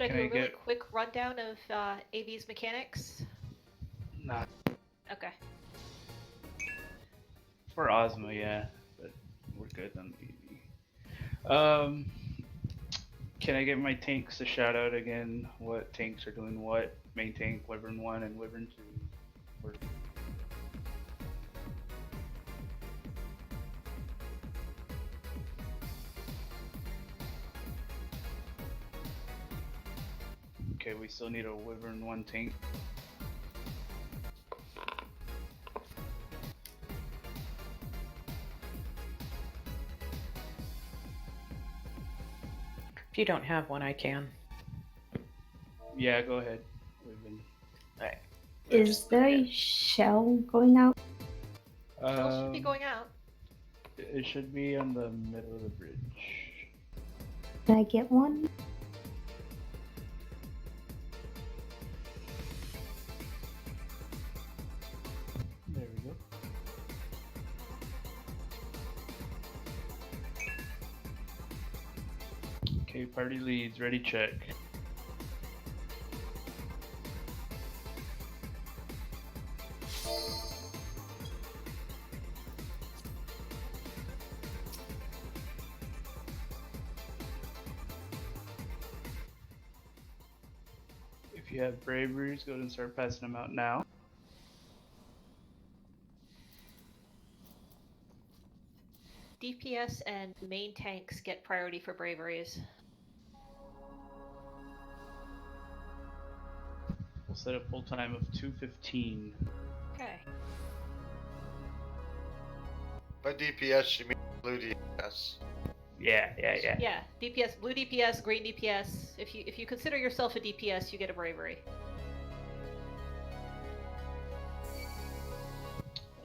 Should I Can do I a really get- quick rundown of AV's mechanics? Nah, Okay. for Ozma, yeah, but we're good on EV. Can I get my tanks to shout out again? What tanks are doing what? Main tank, Wyvern 1 and Wyvern 2. Or- Okay, we still need a Wyvern 1 tank. If you don't have one, I can. Yeah, go ahead. Wyvern. Alright. Is there a shell going out? Shell should be going out. It should be on the middle of the bridge. Can I get one? There we go. Okay, party leads, ready, check. If you have braveries, go ahead and start passing them out now. DPS and main tanks get priority for braveries. We'll set a full time of 2:15. Okay. By DPS, you mean blue DPS. Yeah. Yeah, DPS, blue DPS, green DPS. If you consider yourself a DPS, you get a bravery.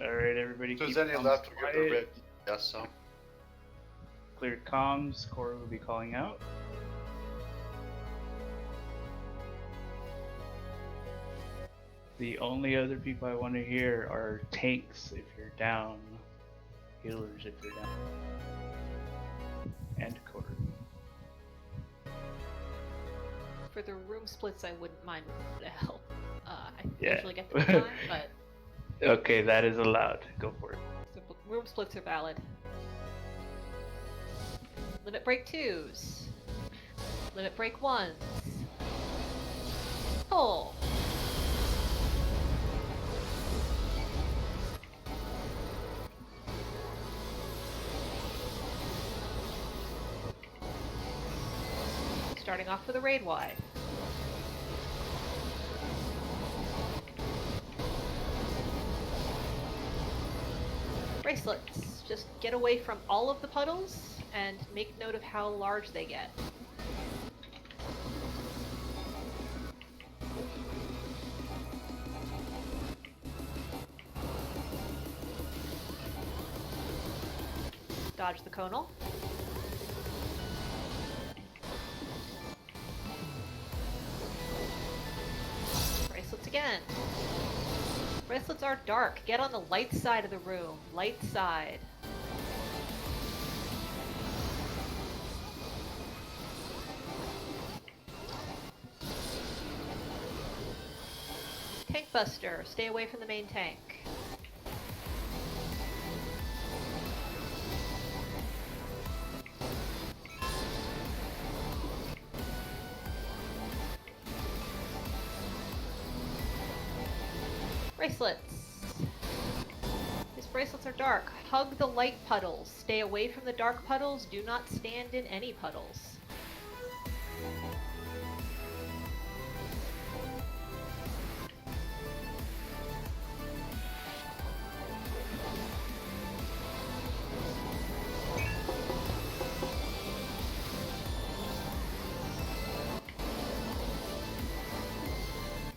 Alright, everybody If there's keep any comms left, we'll give the quiet. red DPS some. Clear comms, Cora will be calling out. The only other people I want to hear are tanks if you're down, healers if you're down, and Cora. For the room splits, I wouldn't mind to help. I Yeah. usually get them in time, but Okay, that is allowed. Go for it. the room splits are valid. Limit break 2s. Limit break 1s. Pull. Starting off with a raid wide. Bracelets. Just get away from all of the puddles and make note of how large they get. Dodge the conal. Bracelets again. Bracelets are dark. Get on the light side of the room. Light side. Tank Buster. Stay away from the main tank. Bracelets. These bracelets are dark. Hug the light puddles. Stay away from the dark puddles. Do not stand in any puddles.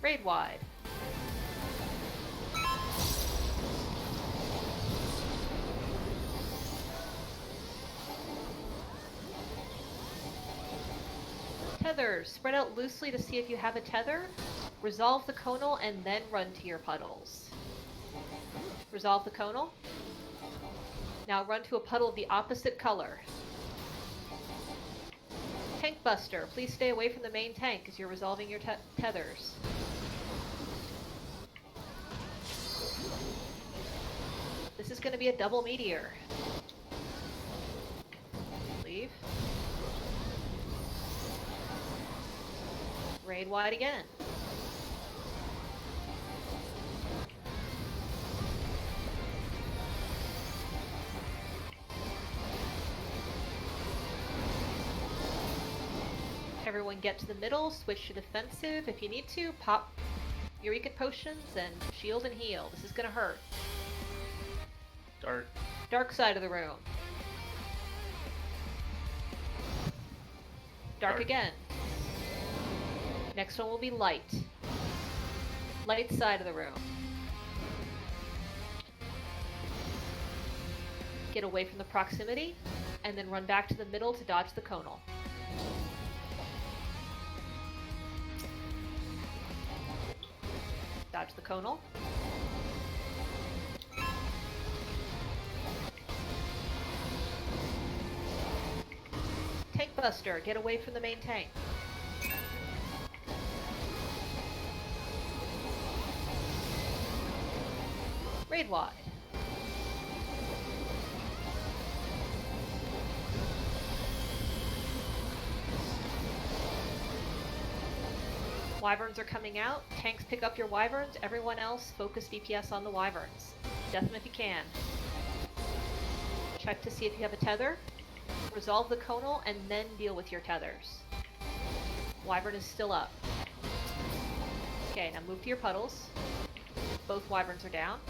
Raid wide. Tethers. Spread out loosely to see if you have a tether. Resolve the conal and then run to your puddles. Resolve the conal. Now run to a puddle of the opposite color. Tank Tank Buster, please stay away from the main tank as you're resolving your tethers. This is going to be a double meteor. Leave. Raid wide again. Everyone get to the middle, switch to defensive. If you need to, pop Eureka potions and shield and heal. This is gonna hurt. Dark. Dark side of the room. Dark again. Next one will be light. Light side of the room. Get away from the proximity, and then run back to the middle to dodge the conal. Dodge the conal. Tank Buster, get away from the main tank. Raid wide. Wyverns are coming out. Tanks pick up your wyverns. Everyone else focus DPS on the wyverns. Death them if you can. Check to see if you have a tether. Resolve the conal and then deal with your tethers. Wyvern is still up. Okay, now move to your puddles. Both wyverns are down.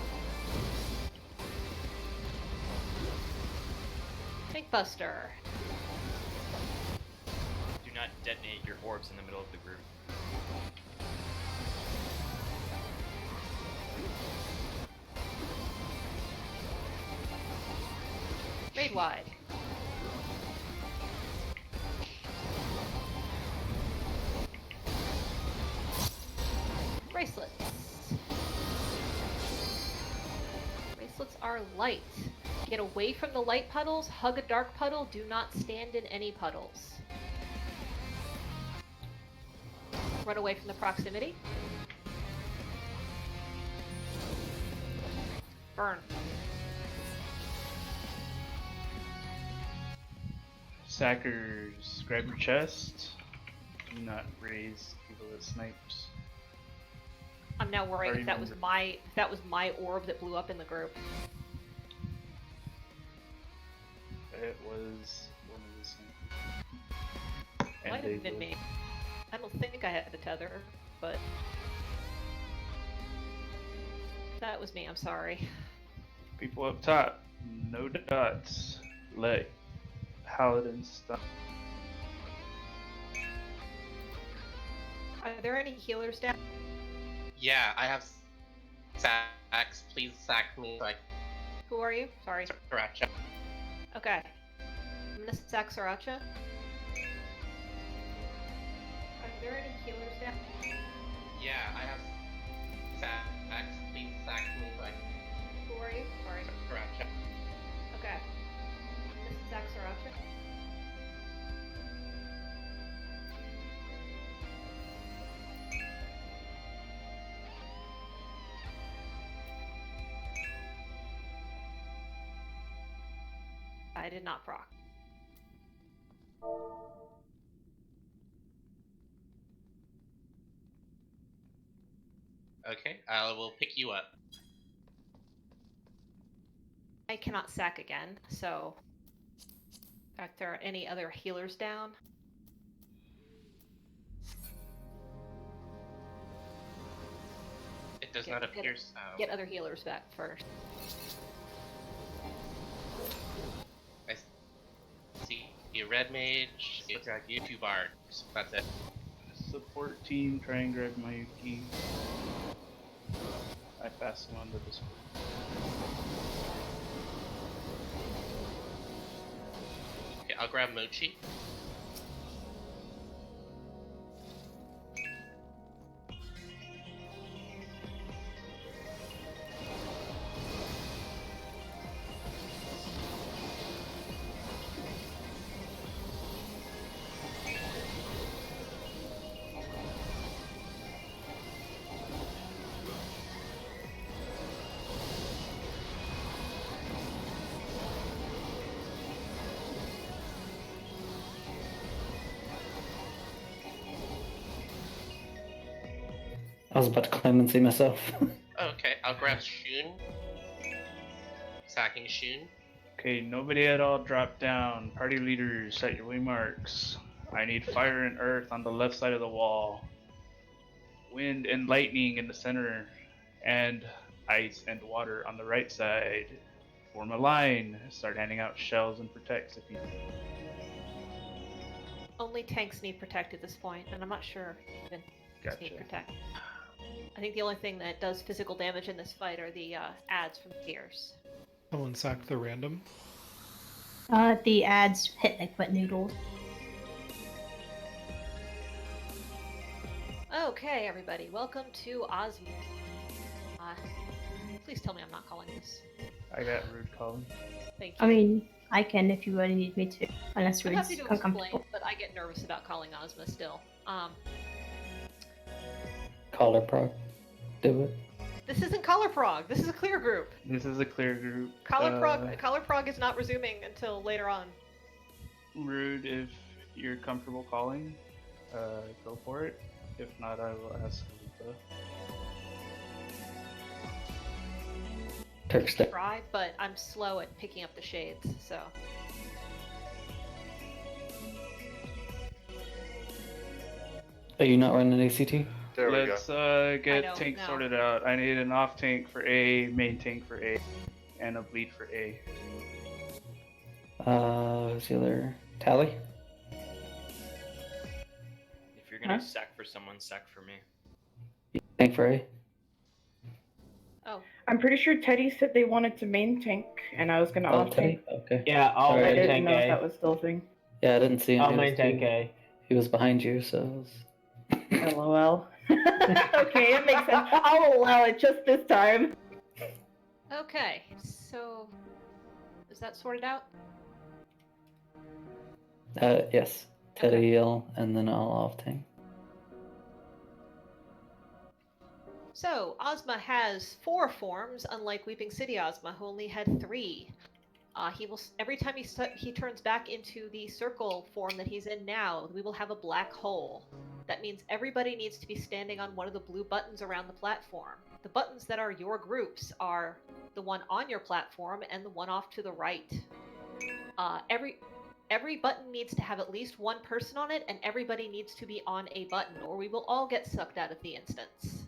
Tank Buster. Do not detonate your orbs in the middle of the group. Raid wide. Bracelets. Bracelets are light. Get away from the light puddles, hug a dark puddle, do not stand in any puddles. Run away from the proximity. Burn. Sackers, grab your chest. Do not raise people that snipes. I'm now worried Already if that was my orb that blew up in the group. It was one of the snipers. And Might have been me. I don't think I had a tether, but that was me. I'm sorry. People up top, no dots. Let Paladin stop. Are there any healers down? Yeah, I have sacks. Please sack me so I Who are you? Sorry. can Sriracha. Okay. I'm gonna sack Sriracha. Are there any healers down? Yeah, I have sacks. Please sack me so I can Who are you? Sorry. Sriracha. Okay. I'm gonna sack Sriracha. I did not proc. Okay, I will pick you up. I cannot sack again, so... In fact, there are any other healers down? It does Get- not get- appear so. Get other healers back first. I see a red mage, a dragon, 2 bards. That's it. Support team, try and grab Mayuki. I passed him on the Discord. Okay, I'll grab Mochi. was about to climb and see myself. Okay, I'll grab Shun. Sacking Shun. Okay, nobody at all drop down. Party leaders, set your waymarks. I need fire and earth on the left side of the wall. Wind and lightning in the center. And ice and water on the right side. Form a line. Start handing out shells and protects if you... Only tanks need protect at this point, and I'm not sure even tanks need Gotcha. protect. I think the only thing that does physical damage in this fight are the ads from tiers. Someone sacked the random. The ads hit like wet noodles. Okay, everybody, welcome to Ozzy. Please tell me I'm not calling this. I got rude calling. Thank you. I mean, I can if you really need me to, unless I'm you're happy to explain, uncomfortable. but I get nervous about calling Ozma still. Collar prog. Do it. This isn't Collar Prog. This is a clear group. This is a clear group. Collar Prog is not resuming until later on. Rude, if you're comfortable calling, go for it. If not, I will ask Lupa. Turkstick. Try, but I'm slow at picking up the shades, so. Are you not running ACT? There we go. Let's I get don't tank know. sorted out. I need an off tank for A, main tank for A, and a bleed for A. Who's the other? Tally? If you're gonna Huh? sack for someone, sack for me. Tank for A? Oh, I'm pretty sure Teddy said they wanted to main tank, and I was gonna Oh, off tank. Teddy? Okay. Yeah, I'll Sorry, I I main didn't tank know if that A. was still a thing. Yeah, I didn't see him. I'll He was main tank too- A. He was behind you, so it was... LOL. Okay, it makes sense. I'll allow it just this time. okay. So, is that sorted out? Yes. Teddy L, and then I'll off tank. So, Ozma has 4 forms, unlike Weeping City Ozma, who only had 3. He will every time he turns back into the circle form that he's in now, we will have a black hole. That means everybody needs to be standing on one of the blue buttons around the platform. The buttons that are your groups are the one on your platform and the one off to the right. Every button needs to have at least one person on it, and everybody needs to be on a button, or we will all get sucked out of the instance.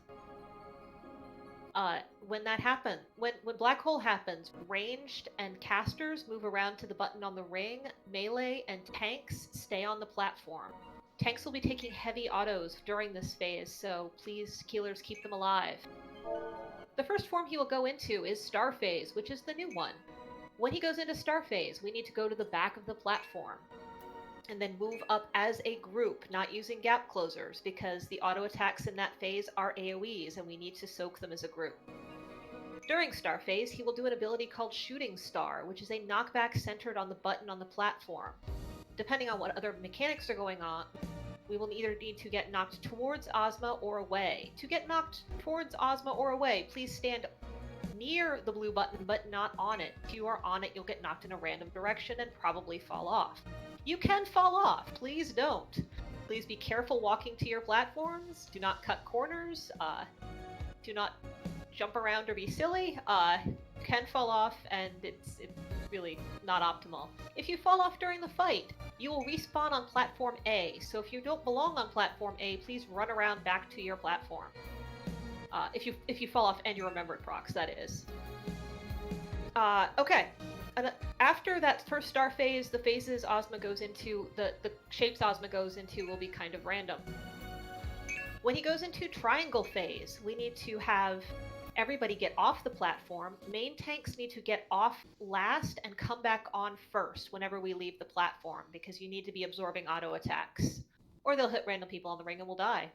When that happens, when black hole happens, ranged and casters move around to the button on the ring, melee and tanks stay on the platform. Tanks will be taking heavy autos during this phase, so please, healers, keep them alive. The first form he will go into is Star Phase, which is the new one. When he goes into Star Phase, we need to go to the back of the platform and then move up as a group, not using gap closers, because the auto attacks in that phase are AoEs and we need to soak them as a group. During Star Phase, he will do an ability called Shooting Star, which is a knockback centered on the button on the platform. Depending on what other mechanics are going on, we will either need to get knocked towards Ozma or away. To get knocked towards Ozma or away, please stand near the blue button but not on it. If you are on it, you'll get knocked in a random direction and probably fall off. You can fall off, please don't. Please be careful walking to your platforms. Do not cut corners. Do not jump around or be silly. You can fall off, and it's really not optimal. If you fall off during the fight, you will respawn on platform A. So if you don't belong on platform A, please run around back to your platform. If you fall off and you remembered procs, that is. Okay. And after that first Star Phase, the phases Ozma goes into, the shapes Ozma goes into will be kind of random. When he goes into Triangle Phase, we need to have everybody get off the platform. Main tanks need to get off last and come back on first whenever we leave the platform, because you need to be absorbing auto attacks, or they'll hit random people on the ring and will die.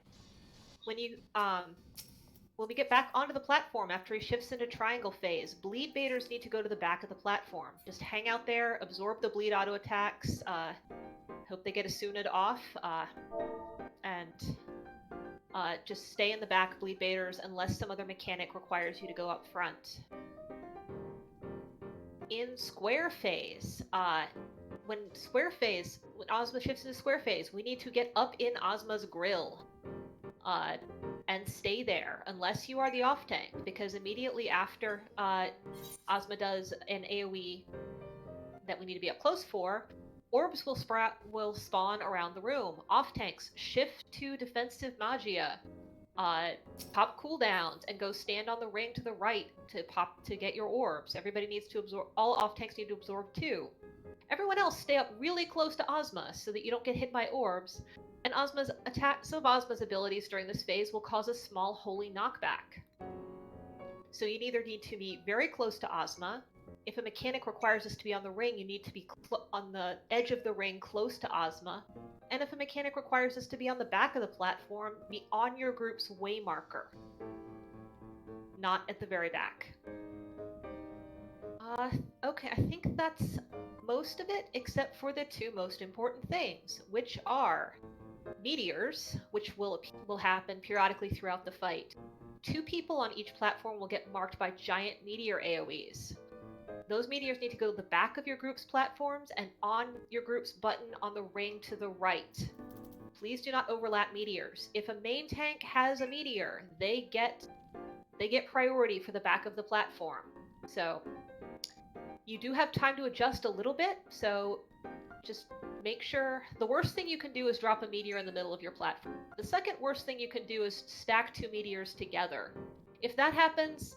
When we get back onto the platform after he shifts into Triangle Phase, bleed baiters need to go to the back of the platform. Just hang out there, absorb the bleed auto attacks, hope they get a Sunid off, and just stay in the back, bleed baiters, unless some other mechanic requires you to go up front. In Square Phase, when Ozma shifts into Square Phase, we need to get up in Ozma's grill. and stay there unless you are the off tank, because immediately after Ozma does an AoE that we need to be up close for, orbs will spawn around the room. Off tanks, shift to defensive magia. Pop cooldowns and go stand on the ring to the right to get your orbs. Everybody needs to absorb. All off tanks need to absorb too. Everyone else stay up really close to Ozma so that you don't get hit by orbs. And some of Ozma's abilities during this phase will cause a small holy knockback. So you either need to be very close to Ozma. If a mechanic requires us to be on the ring, you need to be on the edge of the ring close to Ozma. And if a mechanic requires us to be on the back of the platform, be on your group's way marker. Not at the very back. Okay, I think that's most of it, except for the two most important things, which are meteors, which will happen periodically throughout the fight. 2 people on each platform will get marked by giant meteor AoEs. Those meteors need to go to the back of your group's platforms and on your group's button on the ring to the right. Please do not overlap meteors. If a main tank has a meteor, they get priority for the back of the platform. So you do have time to adjust a little bit, so just make sure. The worst thing you can do is drop a meteor in the middle of your platform. The second worst thing you can do is stack 2 meteors together. If that happens,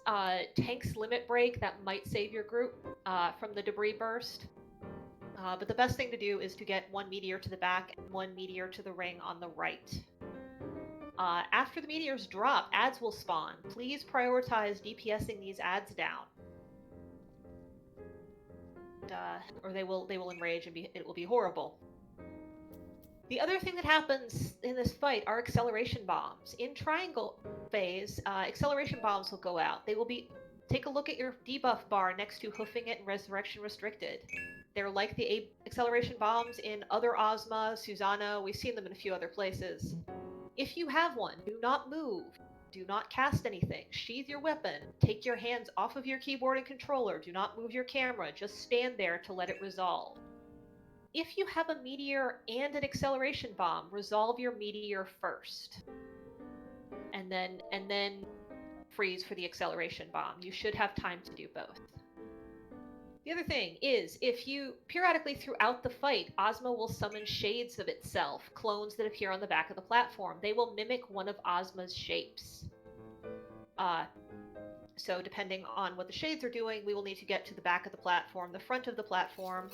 tanks limit break, that might save your group from the debris burst. But the best thing to do is to get 1 meteor to the back and 1 meteor to the ring on the right. After the meteors drop, ads will spawn. Please prioritize DPSing these ads down. Or they will enrage and it will be horrible. The other thing that happens in this fight are acceleration bombs. In triangle phase, acceleration bombs will go out. They will take a look at your debuff bar next to Hoofing It and Resurrection Restricted. They're like the acceleration bombs in other Ozma, Susanna. We've seen them in a few other places. If you have one, do not move. Do not cast anything. Sheath your weapon. Take your hands off of your keyboard and controller. Do not move your camera. Just stand there to let it resolve. If you have a meteor and an acceleration bomb, resolve your meteor first. And then freeze for the acceleration bomb. You should have time to do both. The other thing is, if you periodically throughout the fight, Ozma will summon shades of itself, clones that appear on the back of the platform. They will mimic one of Ozma's shapes. So depending on what the shades are doing, we will need to get to the back of the platform, the front of the platform,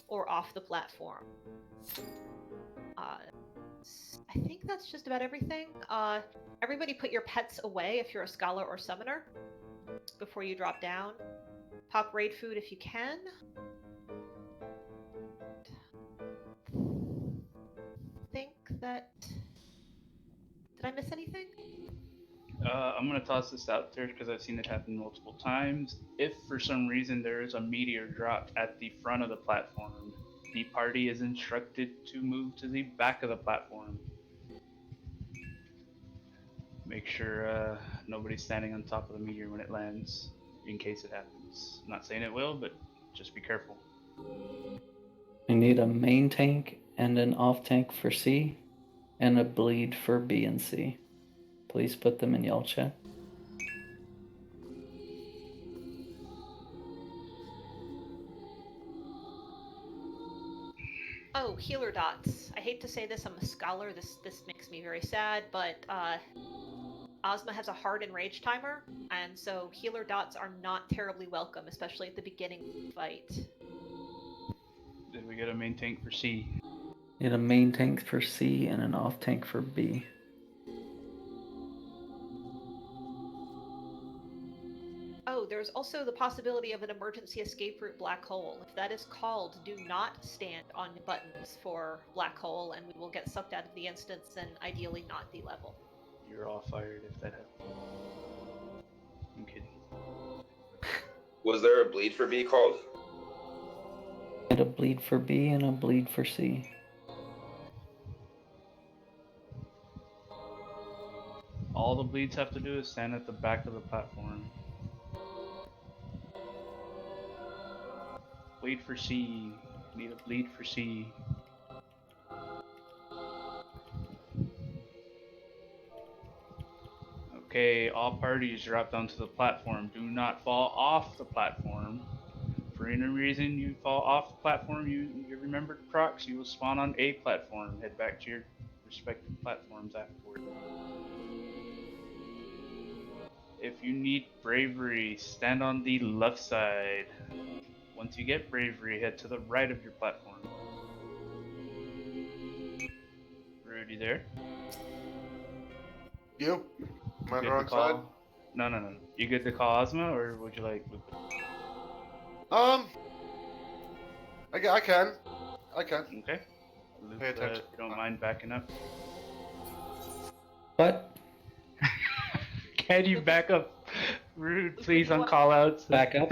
or off the platform. I think that's just about everything. Everybody put your pets away if you're a scholar or summoner before you drop down. Pop raid food if you can. Think that... Did I miss anything? I'm gonna toss this out there because I've seen it happen multiple times. If for some reason there is a meteor dropped at the front of the platform, the party is instructed to move to the back of the platform. Make sure nobody's standing on top of the meteor when it lands, in case it happens. I'm not saying it will, but just be careful. We need a main tank and an off tank for C, and a bleed for B and C. Please put them in yellow chat. Oh, healer dots. I hate to say this, I'm a scholar, this makes me very sad, but Ozma has a hard enrage timer, and so healer dots are not terribly welcome, especially at the beginning of the fight. Did we get a main tank for C? Need a main tank for C and an off tank for B. Oh, there's also the possibility of an emergency escape route black hole. If that is called, do not stand on buttons for black hole, and we will get sucked out of the instance and ideally not de-level. You're all fired if that happens. I'm kidding. Was there a bleed for B called? Need a bleed for B and a bleed for C. All the bleeds have to do is stand at the back of the platform. Bleed for C. Need a bleed for C. Okay, all parties drop down to the platform. Do not fall off the platform. For any reason you fall off the platform, you remembered procs, you will spawn on a platform. Head back to your respective platforms afterward. If you need bravery, stand on the left side. Once you get bravery, head to the right of your platform. Rudy there? You? Am I on Good the to wrong call? side? No. You good to call Ozma, or would you like? I can. I can. Okay. Luke, Pay attention. if you don't mind backing up. What? Can you back up? Rude, Luke, please if you on want- call outs. Back up?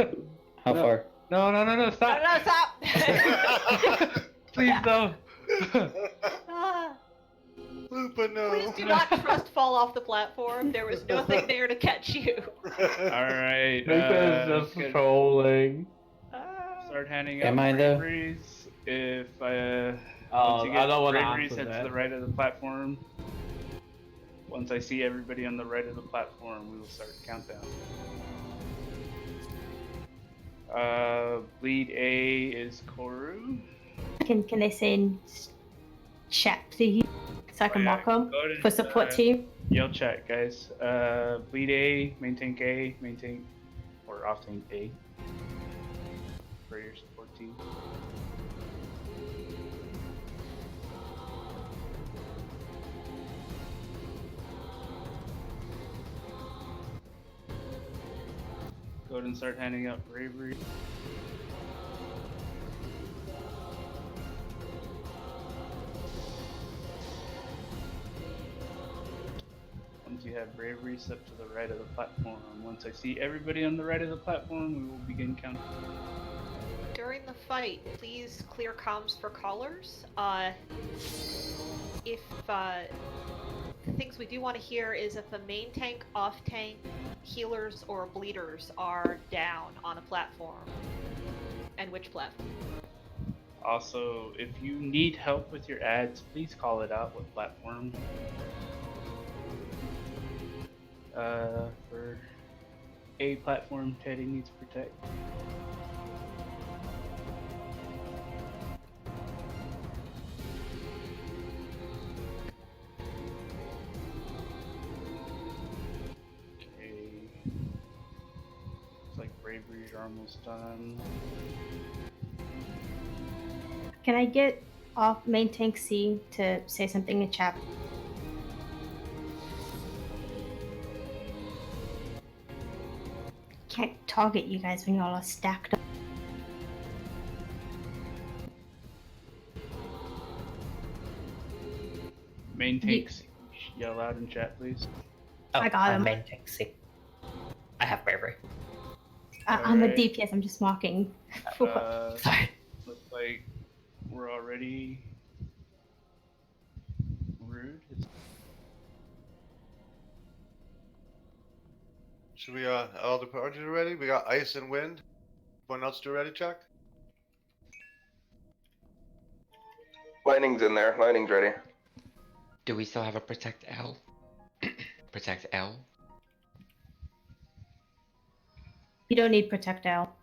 How No. far? No, stop. No, stop! Please no. Ah, Lupa, no. please do not trust fall off the platform. There was nothing there to catch you. Alright, Luca's just trolling. start handing Am out I though? braveries. If once Oh, you I get don't want to braveries, answer head to that. the right of the platform. Once I see everybody on the right of the platform, we will start the countdown. Bleed A is Koru. Can they say in chat, please, so I can mark them Go ahead for and, support team? Yell chat, guys. Bleed A, maintain, or off tank A for your support team. Go ahead and start handing out bravery. Once you have bravery, step to the right of the platform. Once I see everybody on the right of the platform, we will begin counting. During the fight, please clear comms for callers. If the things we do want to hear is if the main tank, off tank, healers, or bleeders are down on a platform, and which platform. Also, if you need help with your ads, please call it out what platform. For A platform, Teddy needs protect. Okay. Looks like braveries are almost done. Can I get off main tank C to say something in chat? Can't target you guys when y'all are stacked up. Main tanks, yell out in chat, please. Oh, I got him. Main tank C. I have bravery. I'm a Alright. DPS, I'm just marking. Sorry. Looks like we're already rude. Should we, all the parties are ready? We got ice and wind. Everyone else do ready, Chuck? Lightning's in there. Lightning's ready. Do we still have a protect L? Protect L? You don't need Protect L.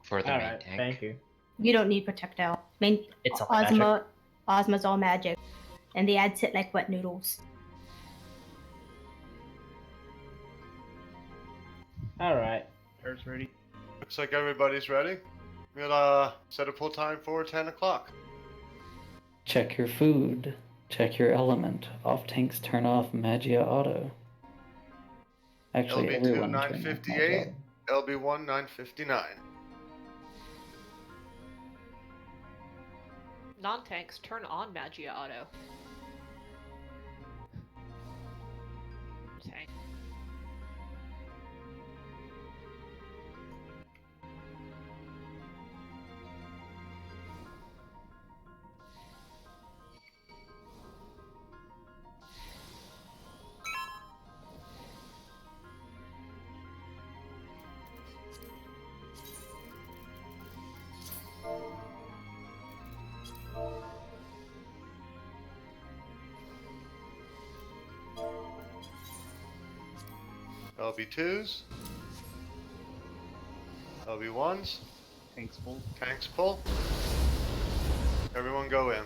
For the main Alright, tank? thank you. You don't need Protect L. It's all magic. Ozma's all magic. And the ads hit like wet noodles. Alright. Hers ready. Looks like everybody's ready. We'll, set a full time for 10 o'clock. Check your food. Check your element. Off tanks turn off Magia Auto. Actually, LB2 everyone turn off 958, Magia. LB1 959. Non-tanks turn on Magia Auto. Tank. LB2s. LB1s. Tanks full. Tanks pull. Everyone go in.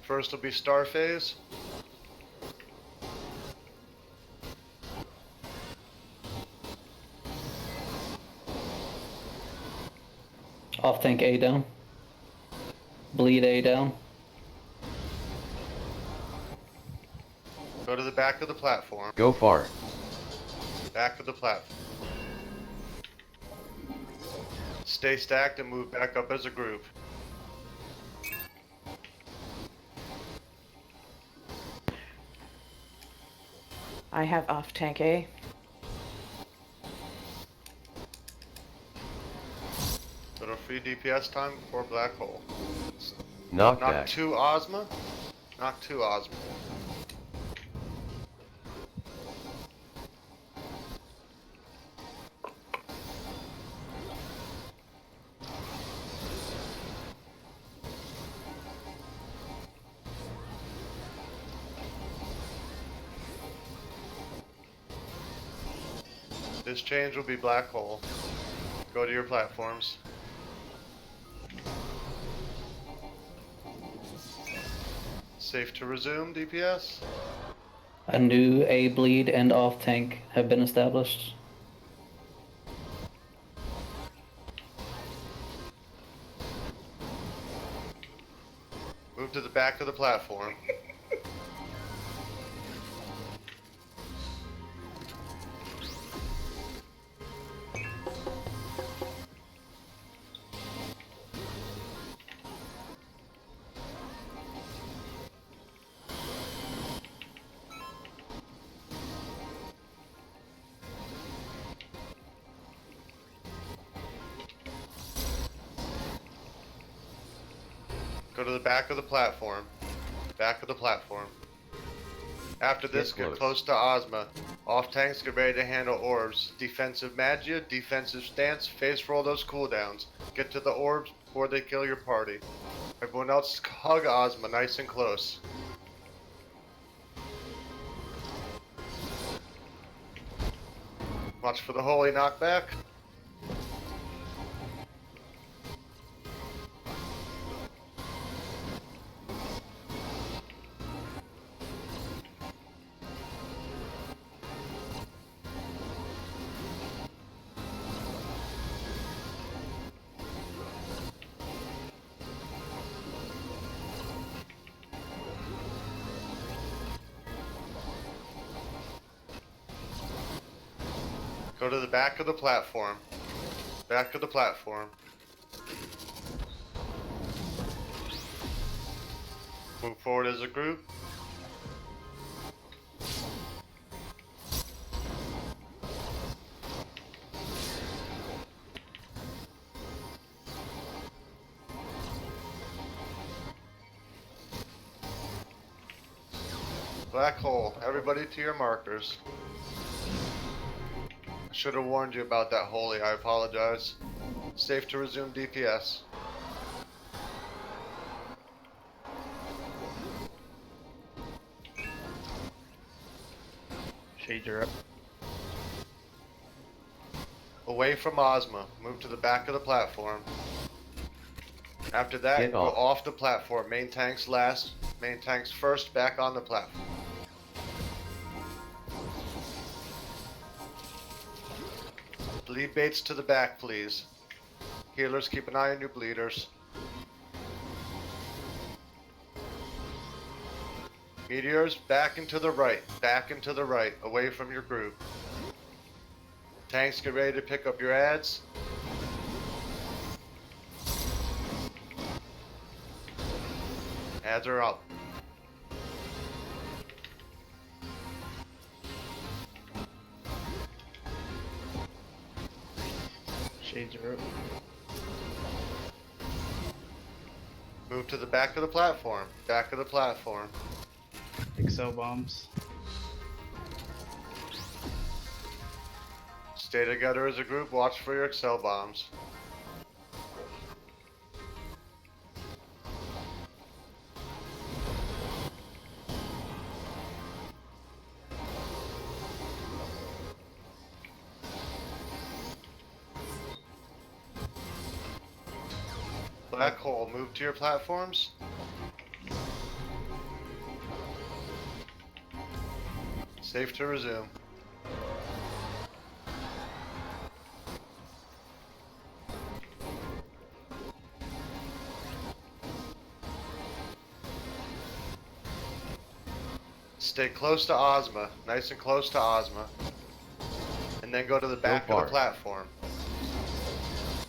First will be star phase. Off tank A down. Bleed A down. Go to the back of the platform. Go far. Back of the platform. Stay stacked and move back up as a group. I have off tank A. Little free DPS time before black hole. Knockback. Knock 2 Ozma. Knock 2 Ozma. This change will be black hole. Go to your platforms. Safe to resume, DPS? A new A bleed and off tank have been established. Move to the back of the platform. Go to the back of the platform. Back of the platform. After this, get close to Ozma. Off tanks, get ready to handle orbs. Defensive magia, defensive stance, face roll those cooldowns. Get to the orbs before they kill your party. Everyone else hug Ozma nice and close. Watch for the holy knockback. Go to the back of the platform. Back of the platform. Move forward as a group. Black hole. Everybody to your markers. Should have warned you about that holy, I apologize. Safe to resume DPS. Shades are up. Away from Ozma. Move to the back of the platform. After that, Get go off. off the platform. Main tanks last. Main tanks first, back on the platform. Bleed baits to the back, please. Healers, keep an eye on your bleeders. Meteors, back and to the right. Back and to the right, away from your group. Tanks, get ready to pick up your ads. Ads are up. Shades are up. Move to the back of the platform. Back of the platform. Excel bombs. Stay together as a group. Watch for your Excel bombs. Black hole, move to your platforms. Safe to resume. Stay close to Ozma, nice and close to Ozma. And then go to the back of the platform.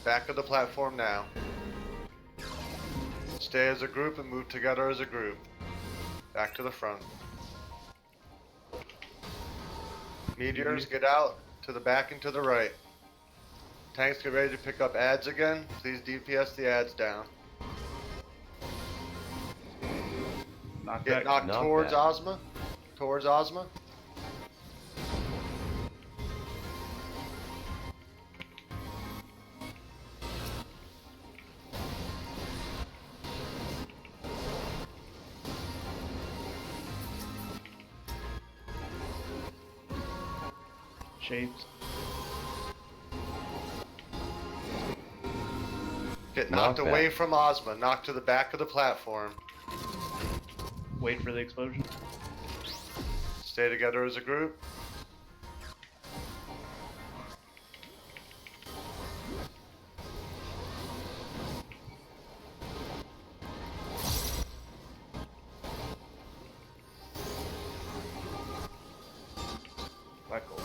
Back of the platform now. Stay as a group and move together as a group. Back to the front. Meteors, get out to the back and to the right. Tanks, get ready to pick up ads again. Please DPS the ads down. Get knocked towards Ozma. Towards Ozma. Shapes. Get knocked away from Ozma. Knocked to the back of the platform. Wait for the explosion. Stay together as a group. Black hole.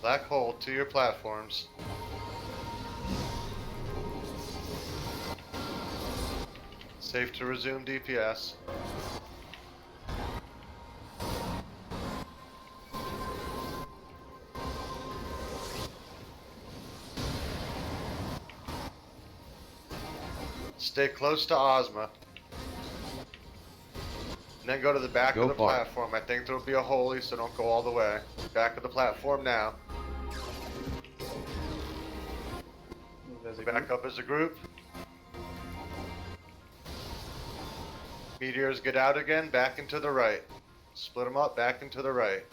Black hole to your platforms. Safe to resume DPS. Stay close to Ozma. And then go to the back of the platform. I think there'll be a holy, so don't go all the way. Back of the platform now. Back up as a group. Meteors, get out again, back into the right. Split them up, back into the right.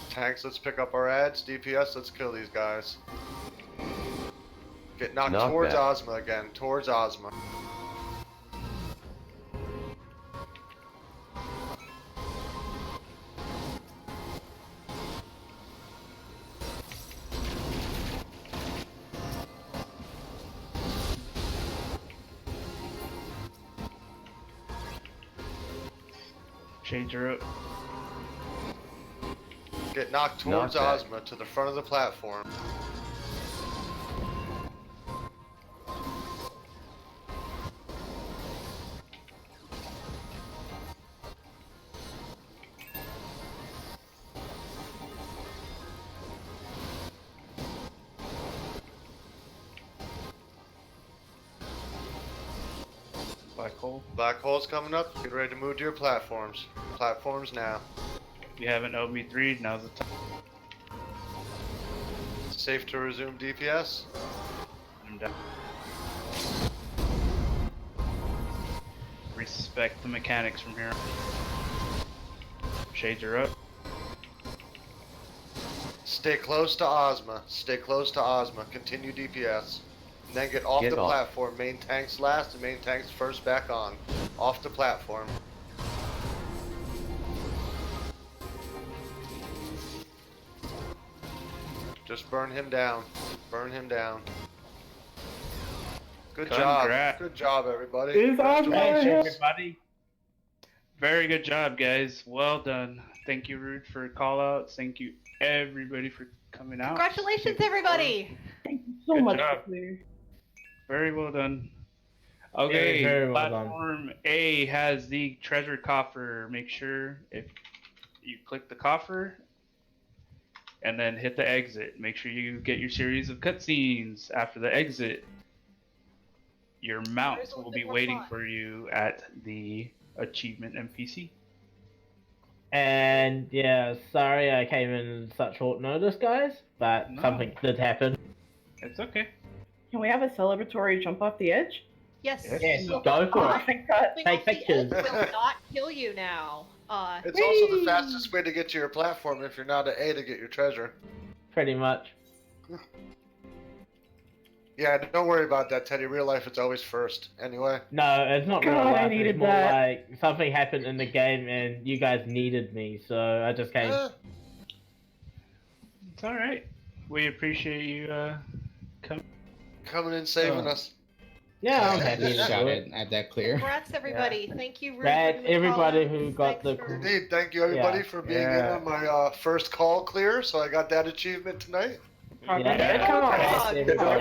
Tanks, let's pick up our ads. DPS, let's kill these guys. Get knocked towards Ozma again, towards Ozma. Shades are up. Get knocked towards Ozma to the front of the platform. Black hole. Black hole's coming up. Get ready to move to your platforms. Platforms now. If you haven't OB3, now's the time. Safe to resume DPS. I'm down. Respect the mechanics from here. Shades are up. Stay close to Ozma. Stay close to Ozma. Continue DPS. And then get off the platform. Main tanks last and main tanks first back on. Off the platform. Just burn him down. Burn him down. Good job. Good job, everybody. Is Ozma Thanks, here? everybody. Very good job, guys. Well done. Thank you, Rude, for call outs. Thank you, everybody, for coming out. Congratulations, everybody! Thank you so Good much. job. Very well done. Okay, Very well done. platform A has the treasure coffer. Make sure if you click the coffer and then hit the exit. Make sure you get your series of cutscenes after the exit. Your mounts will be waiting for you at the achievement NPC. And yeah, sorry I came in such short notice, guys, but No. something did happen. It's okay. Can we have a celebratory jump off the edge? Yes. Yes, So go for Oh, it. thank God. jumping Take off the pictures. edge will not kill you now. It's also the fastest way to get to your platform if you're not at A to get your treasure. Pretty much. Yeah, don't worry about that, Teddy. Real life, it's always first. Anyway. No, it's not real God, I life. needed It's more that. like something happened in the game and you guys needed me, so I just came. It's all right. We appreciate you coming and saving us. Yeah, I'm happy to Shot do it. it. Add that clear. Congrats, everybody. Thank you, Rude, for Congrats, doing the everybody call-in. who got Thanks the for- Indeed, thank you everybody Yeah. for being in on my first call clear. So I got that achievement tonight. Yeah. Come on. Everybody.